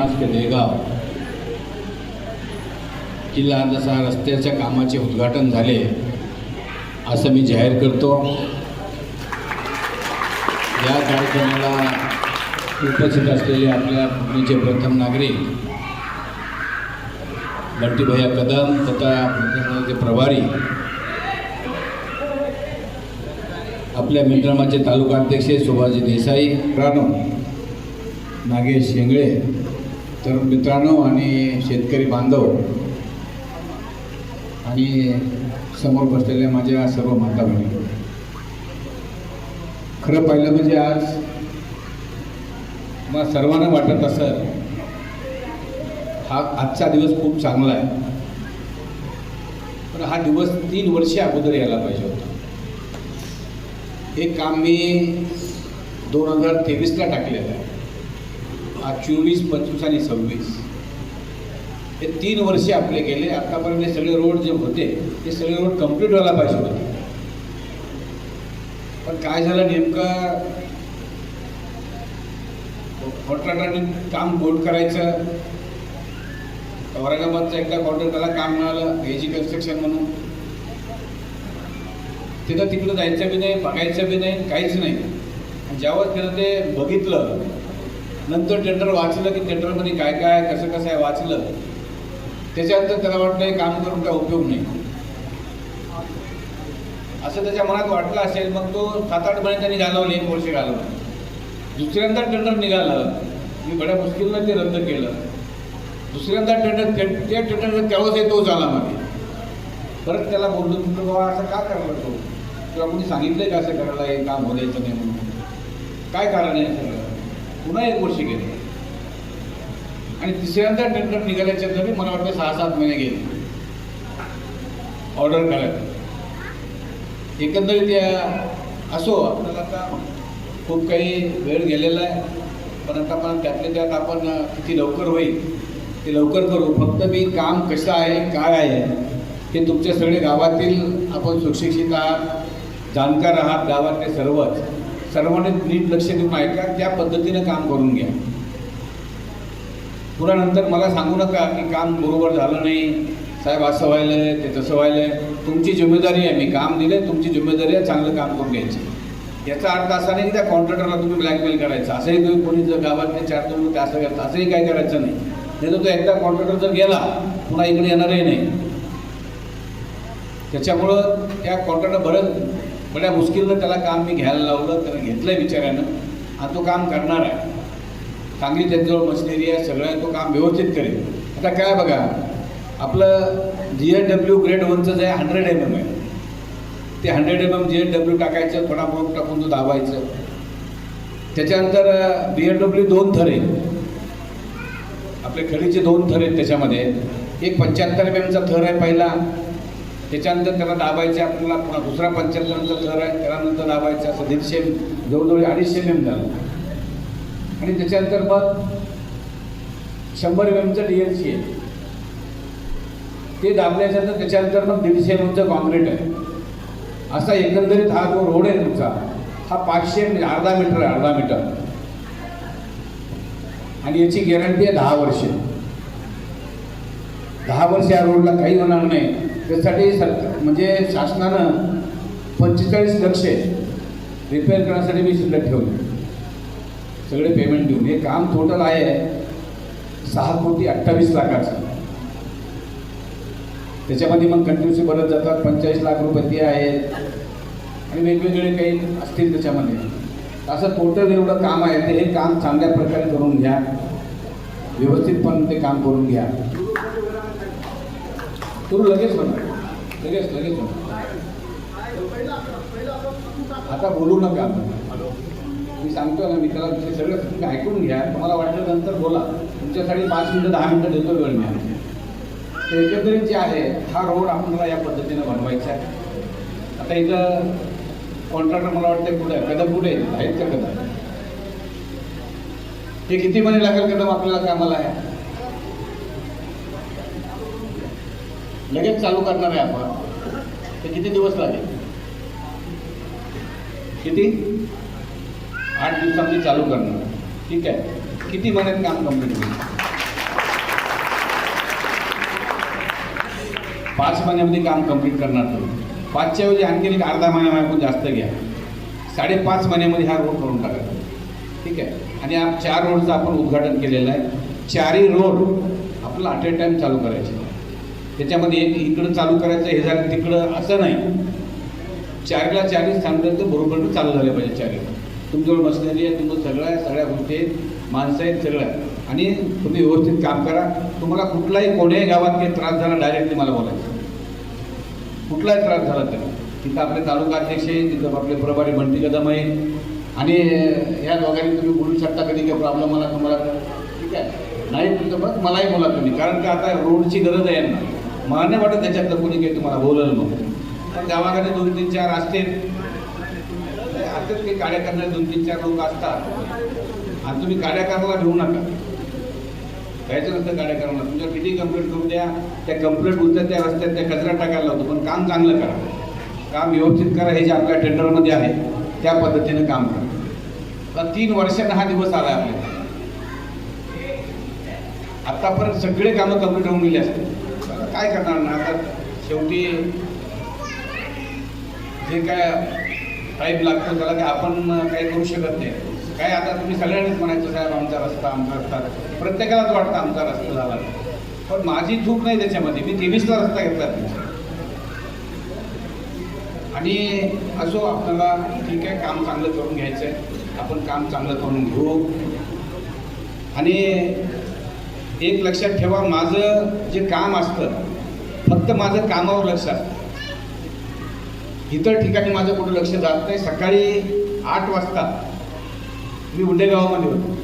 पन्नास ते देगाव किल्ला जसा रस्त्याच्या कामाचे उद्घाटन झाले असं मी जाहीर करतो। या कार्यक्रमाला उपस्थित असलेले आपल्या पुणेचे प्रथम नागरिक बंटी भैया कदम तथा पुणे प्रभारी आपल्या मित्रमाचे तालुका अध्यक्ष सुभाषजी देसाई मित्रांनो, नागेश शेंगळे, तरुण मित्रांनो आणि शेतकरी बांधव आणि समोर बसलेल्या माझ्या सर्व माता भगिनी, खरं पाहिलं म्हणजे आज मला सर्वांना वाटत असं हा आजचा दिवस खूप चांगला आहे, पण हा दिवस 3 वर्षे अगोदर यायला पाहिजे होता। हे काम मी 2023ला टाकलेलं आहे। आज 24, 25 आणि 26 हे 3 वर्षे आपले गेले। आतापर्यंत हे सगळे रोड जे होते ते सगळे रोड कंप्लीट व्हायला पाहिजे होते, पण काय झालं नेमकं कॉन्ट्रॅक्टरने काम बोर्ड करायचं। औरंगाबादचं एकदा कॉन्ट्रॅक्टरला काम मिळालं एजी कन्स्ट्रक्शन म्हणून, तिथं तिकडं जायचं बी नाही, बघायचं बी नाही, काहीच नाही। ज्यावेळेस त्यानं ते बघितलं, नंतर टेंडर वाचलं की टेंडरमध्ये काय काय कसं कसं आहे वाचलं, त्याच्यानंतर त्याला वाटलं हे काम करून काय उपयोग नाही असं त्याच्या मनात वाटलं असेल। मग तो 7-8 महिने त्यांनी घालवले, 1 वर्ष घालवलं। दुसऱ्यांदा टेंडर निघालं, मी बड्या मुश्किलनं ते रद्द केलं। दुसऱ्यांदा टेंडर ते टेंडर तेव्हाच तो झाला मध्ये, परत त्याला बोललो तुमचं बाबा असं का करायला तो किंवा कोणी सांगितलं का असं करायला, हे काम हो द्यायचं नाही म्हणून, काय कारण आहे सगळं। पुन्हा 1 वर्ष गेले आणि तिसऱ्यांदा टेंडर निघाल्याच्या तरी मला वाटतं 6-7 महिने गेले ऑर्डर करायला। एकंदरीत असो, आपल्याला आता खूप काही वेळ गेलेला आहे, पण आता आपण त्यातल्या त्यात आपण किती लवकर होईल ते लवकर करू। फक्त मी काम कसं आहे काय आहे हे तुमच्या सगळे गावातील आपण सुशिक्षित आहात, जाणकार आहात, गावातले सर्वांनी नीट लक्ष देऊन ऐका, त्या पद्धतीनं काम करून घ्या। पुन्हा नंतर मला सांगू नका की काम बरोबर झालं नाही साहेब, असं व्हायलं आहे ते तसं व्हायलं आहे। तुमची जिम्मेदारी आहे, मी काम दिले, तुमची जिम्मेदारी आहे चांगलं काम करून घ्यायचं। याचा अर्थ असा नाही की त्या कॉन्ट्रॅक्टरला तुम्ही ब्लॅकमेल करायचं, असंही तुम्ही कोणी जर गावातले 4 असं करता असंही काय करायचं नाही। नाही तर तो एकदा कॉन्ट्रॅक्टर जर गेला पुन्हा इकडे येणारही नाही। त्याच्यामुळं त्या कॉन्ट्रॅक्टर बड्या मुश्किलनं त्याला काम मी घ्यायला लावलं, त्याला घेतलं आहे बिचाऱ्यानं, आणि तो काम करणार आहे। चांगली त्यांच्याजवळ मशिनरी आहे, सगळं आहे, तो काम व्यवस्थित करेल। आता काय बघा, आपलं GNW ग्रेड 1चं जे 100 mm आहे, ते 100 mm GNW टाकायचं, थोडा मोठ टाकून तो दाबायचं। त्याच्यानंतर BNW 2 थर आहे, आपले खडीचे 2 थर आहेत त्याच्यामध्ये। एक 75 mm थर आहे पहिला, त्याच्यानंतर त्याला दाबायचे आपल्याला, पुन्हा दुसरा 75 थर आहे, त्याला नंतर दाबायचं, असं 150 जवळजवळ 250 mm झालं। आणि त्याच्यानंतर मग 100 mm DLC आहे, ते दाबल्याच्यानंतर त्याच्यानंतर मग 150 mm कॉन्क्रीट आहे। असा एकंदरीत हा जो रोड आहे तुमचा, हा 500 म्हणजे अर्धा मीटर आहे, अर्धा मीटर, आणि याची गॅरंटी आहे 10 वर्ष। 10 वर्ष या रोडला काही होणार नाही, त्यासाठी म्हणजे शासनानं 45 लक्ष रिपेअर करण्यासाठी मी शिल्लक ठेवले, सगळे पेमेंट देऊन। हे काम टोटल आहे 6,28 लाखाचं। त्याच्यामध्ये मग कंटिन्यूसी भरत जातात, 45 लाख रुपये ते आहेत आणि वेगवेगळे काही असतील त्याच्यामध्ये। असं टोटल एवढं काम आहे, ते हे काम चांगल्या प्रकारे करून घ्या, व्यवस्थितपणे ते काम करून घ्या। करू लगेच होणार, लगेच होणार। आता बोलू नका, मी सांगतो ना, मी त्याला सगळं तुम्ही ऐकून घ्या, तुम्हाला वाटलं नंतर बोला। तुमच्यासाठी 5 मिनिटं 10 मिनिटं देतो वेळ मी। तर एकंदरीत जे आहे हा रोड आपल्याला या पद्धतीनं बनवायचा आहे। आता इथं कॉन्ट्रॅक्टर मला वाटतं कुठे आहे, कदम कुठे आहेत का कदम? हे किती महिने लागेल कदम आपल्याला कामाला आहे? लगेच चालू करणार आहे आपण, ते किती दिवस लागेल? किती? 8 दिवसांनी चालू करणार, ठीक आहे। किती महिन्यात काम कंप्लीट होईल? 5 महिन्यामध्ये काम कंप्लीट करणार तुम्ही. 5च्या ऐवजी आणखी एक अर्धा महिन्यामध्ये जास्त घ्या. 5.5 महिन्यामध्ये हा रोड करून टाका. ठीक आहे. आणि 4 रोडचं आपण उद्घाटन केलेलं आहे. 4ही रोड आपल्याला ॲट ए टाईम चालू करायचे. त्याच्यामध्ये एक इकडं चालू करायचं, हे झालं तिकडं असं नाही. 4ला 4 सांगतात तर बरोबर चालू झाले पाहिजे. 4 तुमच्याजवळ मशिनरी आहे, तुमचं सगळं आहे, सगळ्या गोष्टी आहेत, माणसं आहेत, सगळं आहे. आणि तुम्ही व्यवस्थित काम करा. तुम्हाला कुठलाही कोण्याही गावात काही त्रास झाला डायरेक्टली मला बोलायचं. कुठलाही त्रास झाला तर तिथं आपले तालुका अध्यक्ष आहे, तिथं आपले प्रभारी बंटी कदम आहे, आणि ह्या दोघांनी तुम्ही बोलू शकता कधी काही प्रॉब्लेम आला तुम्हाला. ठीक आहे. नाही तुमचं मग मलाही बोला तुम्ही, कारण का आता रोडची गरज आहे यांना. मला नाही वाटत त्याच्यातलं कोणी काही तुम्हाला बोललं मग. पण गावाकडे 2-3-4 असतील, काही गाड्या करणारे 2-3-4 लोक असतात, आणि तुम्ही गाड्या करायला घेऊ नका. जायचं नसतं गाड्या करायला. तुमच्या किती कंप्लेंट करू द्या, त्या कंप्लेंट उचलत त्या रस्त्यात त्या कचरा टाकायला लावतो. पण काम चांगलं करा, काम व्यवस्थित करा. हे जे आपल्या टेंडरमध्ये आहे त्या पद्धतीनं काम करा. 3 वर्षांना हा दिवस आला आपल्याला. आतापर्यंत सगळे कामं कंप्लीट होऊन गेले असते. काय करणार ना, आता शेवटी जे काय टाईम लागतो त्याला काय आपण काही करू शकत नाही. काय आता तुम्ही सगळ्यांनीच म्हणायचं साहेब आमचा रस्ता. प्रत्येकालाच वाटतं आमचा रस्ता झाला, पण माझी चूक नाही त्याच्यामध्ये. मी 23ला रस्ता घेतला. आणि असो आपल्याला ठीक आहे, काम चांगलं करून घ्यायचं आहे. आपण काम चांगलं करून घेऊ. आणि एक लक्षात ठेवा, माझं जे काम असतं फक्त माझं कामावर लक्ष असतं. इतर ठिकाणी माझं कुठं लक्ष जात नाही. सकाळी 8 वाजता मी उंडेगावामध्ये होतो.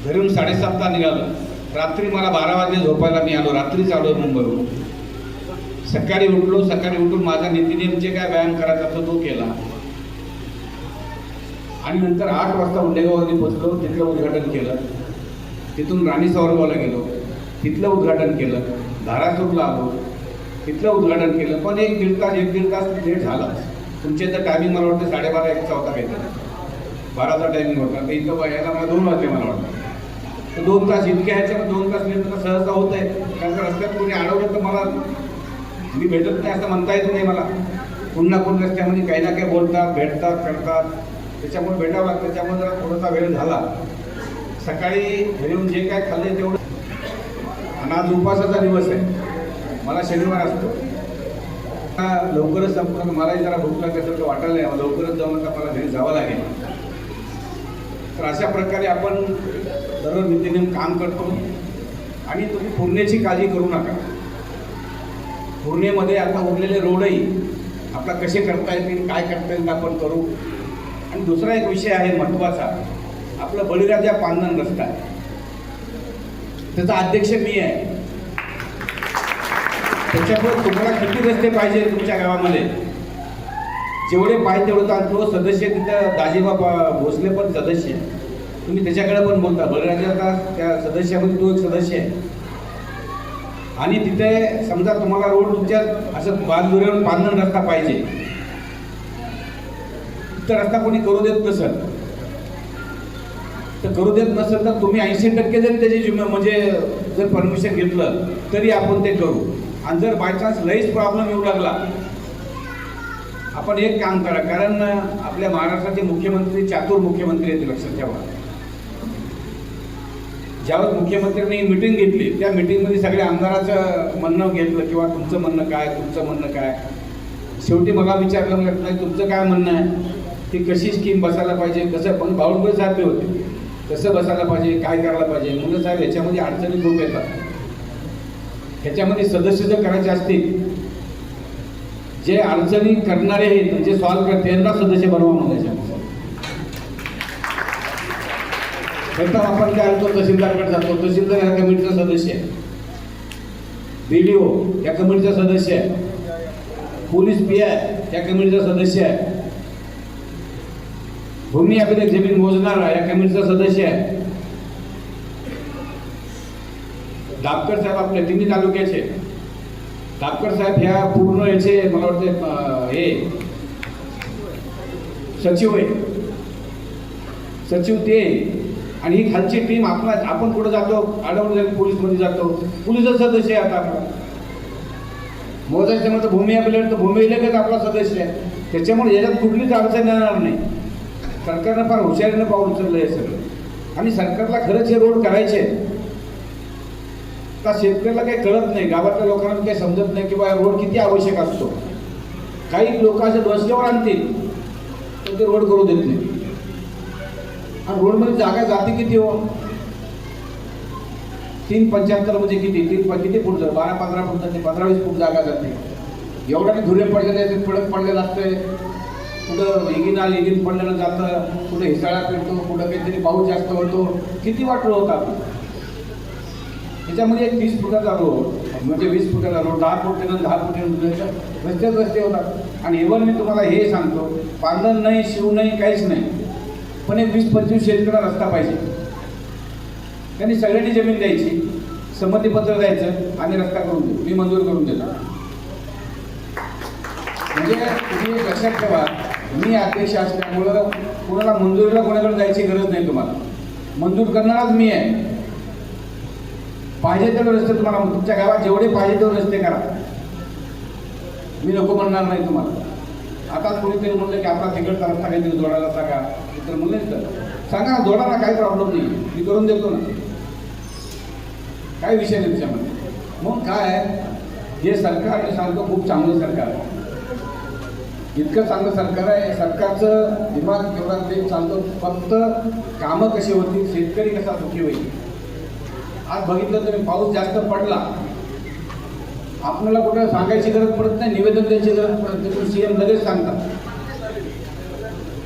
घरून 7:30ला निघालो. रात्री मला 12 वाजले झोपायला. मी आलो, रात्रीच आलो मुंबईवरून. सकाळी उठून माझा नित्यनेम जे काय व्यायाम करायचा असतो तो केला. आणि नंतर 8 वाजता उंडेगावमध्ये पोचलो. तिथलं उद्घाटन केलं. तिथून राणी सौरगावला गेलो, तिथलं उद्घाटन केलं. धारासूरला आलो, तिथलं उद्घाटन केलं. पण 1-1.5 तास लेट झाला. तुमच्या इथं टायमिंग मला वाटतं 12:30-1चा होता काहीतरी. 12चा टायमिंग होता. तर इथं यायला मला 2 वाजले मला वाटतं. तर 2 तास इतक्या ह्याच्यानं 2 तास लेट तर सहजता होत आहे. कारण रस्त्यात कोणी अडवलं तर मला मी भेटत नाही असं म्हणता येत नाही मला. पुन्हा रस्त्यामध्ये काही ना काही बोलतात, भेटतात, करतात. त्याच्यामुळे भेटावं लागतं. त्याच्यामुळे जरा थोडासा वेळ झाला. सकाळी घरून जे काय खाल्ले तेवढं. आणि आज उपवासाचा दिवस आहे. मला शनिवार असतो. लवकरच संपूर्ण मलाही जरा भूक लागल्यासारखं वाटायला नाही. लवकरच जाऊन आता मला घरी जावं लागेल. तर अशा प्रकारे आपण दररोज नित्यनेम काम करतो. आणि तुम्ही पूर्णेची काळजी करू नका. पूर्णेमध्ये आता उरलेले रोडही आपला कसे करता येतील, काय करता येईल आपण करू. आणि दुसरा एक विषय आहे महत्त्वाचा, आपलं बळीराजा पांदन रस्ता आहे. त्याचा अध्यक्ष मी आहे. त्याच्यामुळे तुम्हाला किती रस्ते पाहिजे तुमच्या गावामध्ये, जेवढे पाहिजे तेवढं आणतो. सदस्य तिथं दाजीबा भोसले पण सदस्य आहे. तुम्ही त्याच्याकडे पण बोलता. बळीराजाचा त्या सदस्यामध्ये तो एक सदस्य आहे. आणि तिथे समजा तुम्हाला रोड तुमच्या असं बांधुऱ्यावर पांदन रस्ता पाहिजे, तर रस्ता कोणी करू देत नसेल तर करू देत नसेल तर तुम्ही 80% जरी त्याची म्हणजे जर परमिशन घेतलं तरी आपण ते करू. आणि जर बायचान्स लईच प्रॉब्लेम येऊ लागला, आपण एक काम करा. कारण आपल्या महाराष्ट्राचे मुख्यमंत्री चातुर मुख्यमंत्री आहेत, लक्षात ठेवा. ज्यावेळेस मुख्यमंत्र्यांनी मीटिंग घेतली त्या मीटिंगमध्ये सगळ्या आमदाराचं म्हणणं घेतलं किंवा तुमचं म्हणणं काय. शेवटी मला विचारलं, म्हटलं नाही तुमचं काय म्हणणं आहे, ती कशी स्कीम बसायला पाहिजे, कसं. पण बावनकुळे साहेब होते, कसं बसायला पाहिजे, काय करायला पाहिजे. म्हणजे साहेब ह्याच्यामध्ये अडचणी खूप येतात. ह्याच्यामध्ये सदस्य जर करायचे असतील, जे अडचणी करणारे आहेत, जे सॉल्व्ह करते त्यांना सदस्य बनवा. मग त्याच्यामध्ये प्रथम आपण काय होतो, तहसीलदारकडे जातो. तहसीलदार या कमिटीचा सदस्य आहे. BDO या कमिटीचा सदस्य आहे. पोलीस PI या कमिटीचा सदस्य आहे. भूमी अभिलेख जमीन मोजणारा या कमिटीचा सदस्य आहे. दापकर साहेब आपल्या तिन्ही तालुक्याचे. दापकर साहेब ह्या पूर्ण याचे मला वाटते हे सचिव आहे. सचिव ते. आणि ही खालची टीम आपण कुठं जातो, आढळून पोलीसमध्ये जातो. पोलीसचा सदस्य आहे आता आपला. मोजायचं म्हणतं भूमी अभिलेख, तर भूमी अभिलेखच आपला सदस्य आहे. त्याच्यामुळे याच्यात कुठलीच अडचण येणार नाही. सरकारनं फार हुशारीनं पाऊल उचललं आहे सगळं. आणि सरकारला खरंच हे रोड करायचे आहेत. का शेतकऱ्याला काही कळत नाही, गावातल्या लोकांना काही समजत नाही की बा रोड किती आवश्यक असतो. काही लोक असे डोसक्यावर आणतील तर ते रोड करू देत नाही. आणि रोडमध्ये जागा जाते किती हो? 375 म्हणजे किती फूट, 12-15 फूट जाते, 15-20 फूट जागा जाते. एवढ्याने धुरे पडलेले आहेत, पडक पडलेलं असतंय. कुठं एगिन पडलेलं जातं, कुठं हिसाळा पेटतो, कुठं काहीतरी पाऊस जास्त होतो. किती वाटलं होतं आपण त्याच्यामध्ये. 30 फुटाचा रोड म्हणजे 20 फुटाचा रोड, 10 फुटानं 10 फुटानं रस्ते होतात. आणि इव्हन मी तुम्हाला हे सांगतो, पांधन नाही, शिव नाही, काहीच नाही, पण एक 20-25 शेतकऱ्यांना रस्ता पाहिजे. त्यांनी सगळ्यांनी जमीन द्यायची, संमतीपत्र द्यायचं आणि रस्ता करून देऊ, मी मंजूर करून देतो. म्हणजे तुम्ही लक्षात ठेवा, मी अध्यक्ष असल्यामुळं कोणाला मंजुरीला कोणाकडे जायची गरज नाही. तुम्हाला मंजूर करणाराच मी आहे. पाहिजे तेवढे रस्ते तुम्हाला, तुमच्या गावात जेवढे पाहिजे तेवढे रस्ते करा, मी नको म्हणणार नाही तुम्हाला. आताच कोणीतरी म्हणलं की आपला तिकडचा रस्ता काहीतरी जोडायला सांगा, तर म्हणलं तर सांगा, जोडा ना, काही प्रॉब्लेम नाही, मी करून देतो ना, काही विषय नाही त्याच्यामध्ये. मग काय, हे सरकार मी सांगतो खूप चांगलं सरकार आहे. इतकं चांगलं सरकार आहे. सरकारचं दिमाग एवढा ते चालतं, फक्त कामं कशी होतील, शेतकरी कसा सुखी होईल. आज बघितलं तर पाऊस जास्त पडला, आपल्याला कुठं सांगायची गरज पडत नाही, निवेदन द्यायची गरज पडत नाही, पण CM लगेच सांगतात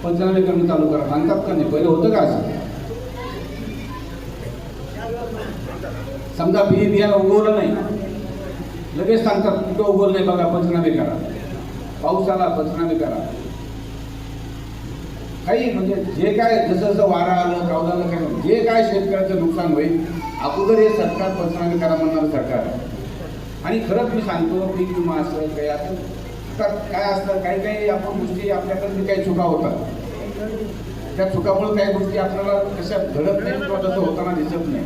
पंचनामे करणं चालू करा. सांगतात का नाही? पहिलं होतं का असं? समजा बियाणं उगवलं नाही, लगेच सांगतात कुठं उगवलं नाही बघा, पंचनामे करा. पाऊस आला, पंचनामे करा. काही म्हणजे जे काय जसं जसं वारा आलं, पाऊस आलं, काय जे काय शेतकऱ्याचं नुकसान होईल अगोदर हे सरकार पंचनामे करा म्हणणारं सरकार आहे. आणि खरंच मी सांगतो, पीक विमा असं काही असं काय असतं, काही काही आपण गोष्टी आपल्याकडे काही चुका होतात. त्या चुकामुळे काही गोष्टी आपल्याला कशा घडत नाही किंवा तसं होताना दिसत नाही.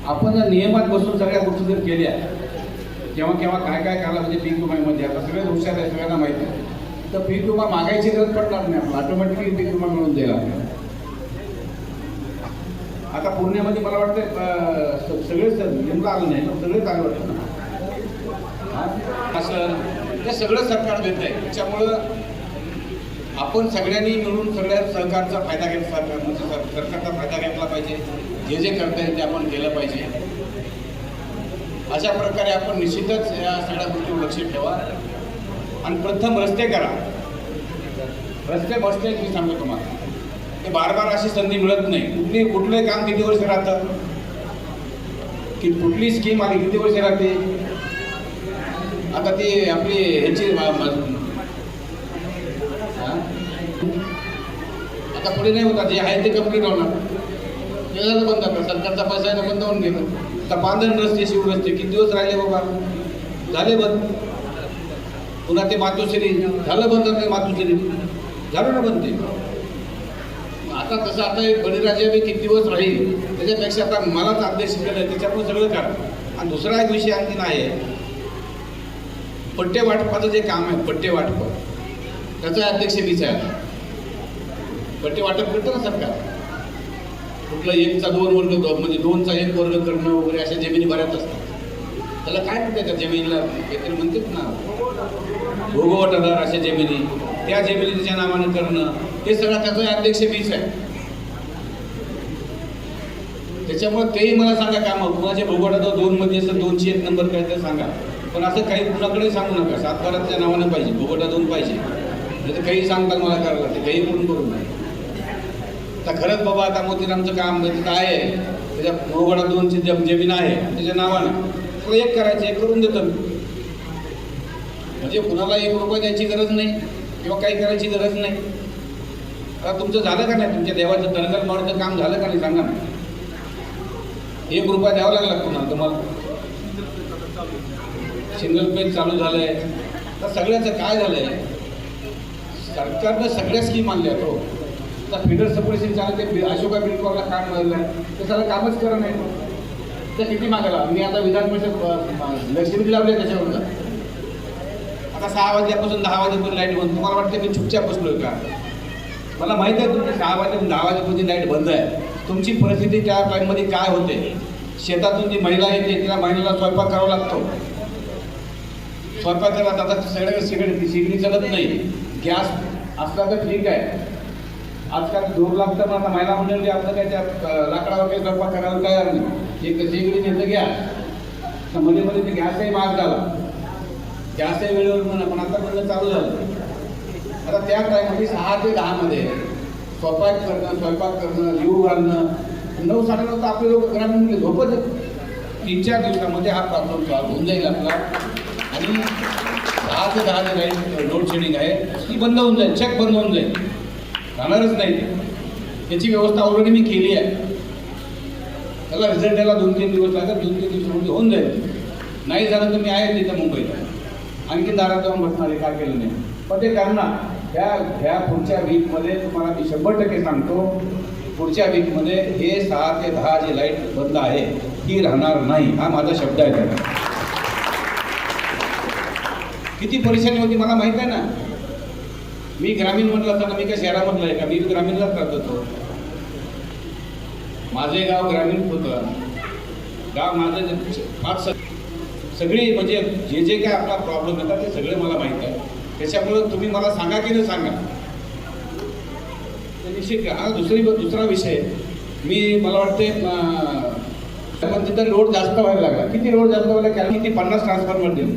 आपण जर नियमात बसून सगळ्या गोष्टी जर केल्या, केव्हा केव्हा काय काय करायला म्हणजे पीक विम्यामध्ये आता सगळे हुशार आहे, सगळ्यांना माहिती आहे, तर पीक विमा मागायची गरज पडणार नाही, आपल्याला ऑटोमॅटिकली पीक विमा मिळून द्यायला. आता पुण्यामध्ये मला वाटतं सगळेच नेमकं आलं नाही, सगळेच आलं वाटतं ना असं, ते सगळं सरकार देत आहे. त्याच्यामुळं आपण सगळ्यांनी मिळून सगळ्या सरकारचा फायदा घेतला, सरकारचा फायदा घेतला पाहिजे. जे जे करता येईल ते आपण केलं पाहिजे. अशा प्रकारे आपण निश्चितच या सगळ्या गोष्टीवर लक्ष ठेवा. आणि प्रथम रस्ते करा. रस्ते बसते मी सांगतो तुम्हाला, ते बार अशी संधी मिळत नाही. कुठलंही काम किती वर्ष राहतं, की कुठली स्कीम आली किती वर्ष राहते. आता ती आपली ह्याची आता पुढे नाही होता, जे आहे ते कंप्लीट होणार, ते झालं बंद करा. सरकारचा पैसा आहे बंद होऊन गेलं. आता पांधरण रस्ते, शिव रस्ते किती दिवस राहिले बाबा, झाले बंद. पुन्हा ते मातोश्री झालं बंद, ते मातोश्री झालं ना बंद. ते आता तसं आता बळीराजा किती दिवस राहील, त्याच्यापेक्षा आता मलाच अध्यक्ष केलं, त्याच्यामुळे सगळं करा. आणि दुसरा एक विषय आणखीन आहे, पट्टे वाटपाचं जे काम आहे, पट्टे वाटप, त्याचा अध्यक्ष मीच आहे. पट्टे वाटप करतं ना सरकार, कुठलं 1चा 2 वर्ग, म्हणजे 2चा 1 वर्ग करणं वगैरे, अशा जमिनी बऱ्याच असतात. त्याला काय म्हणते त्या जमिनीला, काहीतरी म्हणतात ना भोगवटदार, अशा जमिनी, त्या जमिनी त्याच्या नावाने करणं, हे सगळं त्याचा अध्यक्ष मीच आहे. त्याच्यामुळे तेही मला सांगा कामं, कुणाच्या भोगवटादार 2 मध्ये असं 2ची 1 नंबर काय तर सांगा. पण असं काही कुणाकडे सांगू नका, 7-12च्या नावानं पाहिजे, भोगवटा 2 पाहिजे. नाही तर काही सांगतात मला करायला, ते काही करून करू नये. आता खरंच बाबा, आता मोतीरामचं काम काय आहे, त्याच्या भोगवटा 2ची जमीन आहे त्याच्या नावानं, तर 1 करायचं, 1 करून देतो मी. म्हणजे कुणाला 1 रुपया द्यायची गरज नाही किंवा काही करायची गरज नाही. आता तुमचं झालं का नाही, तुमच्या देवाचं तळगल मारूचं काम झालं का नाही सांगा ना. 1 रुपया द्यावा लागला पुन्हा तुम्हाला. सिंगल पेज चालू झालं आहे. तर सगळ्याचं काय झालं आहे, सरकारनं सगळ्या स्कीम आणल्या हो. आता फिडर सपोर्टेशन चालू, ते अशोका बिल्डकॉनला काम मिळालं आहे, ते सगळं कामच करा नाही. तर किती मागायला मी आता विधान परिषद लक्ष्मी लावली त्याच्यावर आता 6 वाजल्यापासून 10 वाजेपर्यंत लाईट बंद. तुम्हाला वाटतं मी चुपचाप बसलोय का? मला माहिती आहे तुमची 6 वाजेपासून 10 वाजेपर्यंत लाईट बंद आहे. तुमची परिस्थिती त्या टाईममध्ये काय होते. शेतातून जी महिला येते तिला महिलेला स्वयंपाक करावा लागतो. स्वयंपाक करत आता सगळ्या शिगडी चालत नाही. गॅस असला तर ठीक आहे. आजकाल जोर लागतं पण आता महिला मंडळी आपलं काय त्या लाकडावर काही स्वयंपाक करायला तयार नाही. एक शिगडी नेतं गॅस तर मध्ये मध्ये ते गॅसही महाग झाला. गॅसही वेळेवर म्हणा पण आता म्हणलं चालू झालं. आता त्या टाईममध्ये 6 ते 10 मध्ये स्वयंपाक करणं लिहू घालणं 9 साडेनऊ तर आपले लोक ग्रामीण झोपत 3-4 दिवसामध्ये हा प्रॉब्लेम सॉल्व्ह होऊन जाईल आपला. आणि 6 ते 10 जे लाईट लोड शेडिंग आहे ती बंद होऊन जाईल. चेक बंद होऊन जाईल. राहणारच नाही. त्याची व्यवस्था ऑलरेडी मी केली आहे. त्याला रिझल्ट यायला 2-3 दिवस लागतात. 2-3 दिवसामध्ये होऊन जाईल. नाही झालं तर मी आहे तिथं मुंबईला आणखी दारात जाऊन बसणार आहे. काय केलं नाही पण ते करणार. ह्या पुढच्या वीकमध्ये तुम्हाला मी 100% सांगतो. पुढच्या वीकमध्ये हे 6 ते 10 जी लाईट बंद आहे ही राहणार नाही. हा माझा शब्द आहे त्याला. किती परेशानी होती मला माहीत आहे ना. मी ग्रामीण म्हटलं असताना मी काय शहरामधलं आहे का? मी ग्रामीणलाच राहत होतो. माझे गाव ग्रामीण होतं. गाव माझं सगळी म्हणजे जे काय आपला प्रॉब्लेम येतात ते सगळे मला माहीत आहे. त्याच्यामुळं तुम्ही मला सांगा की नाही सांगा ते निश्चित. हा दुसरा विषय मला वाटते पण तिथं लोड जास्त व्हायला लागला. किती लोड जास्त व्हायला कारण किती 50 ट्रान्सफॉर्मर देऊ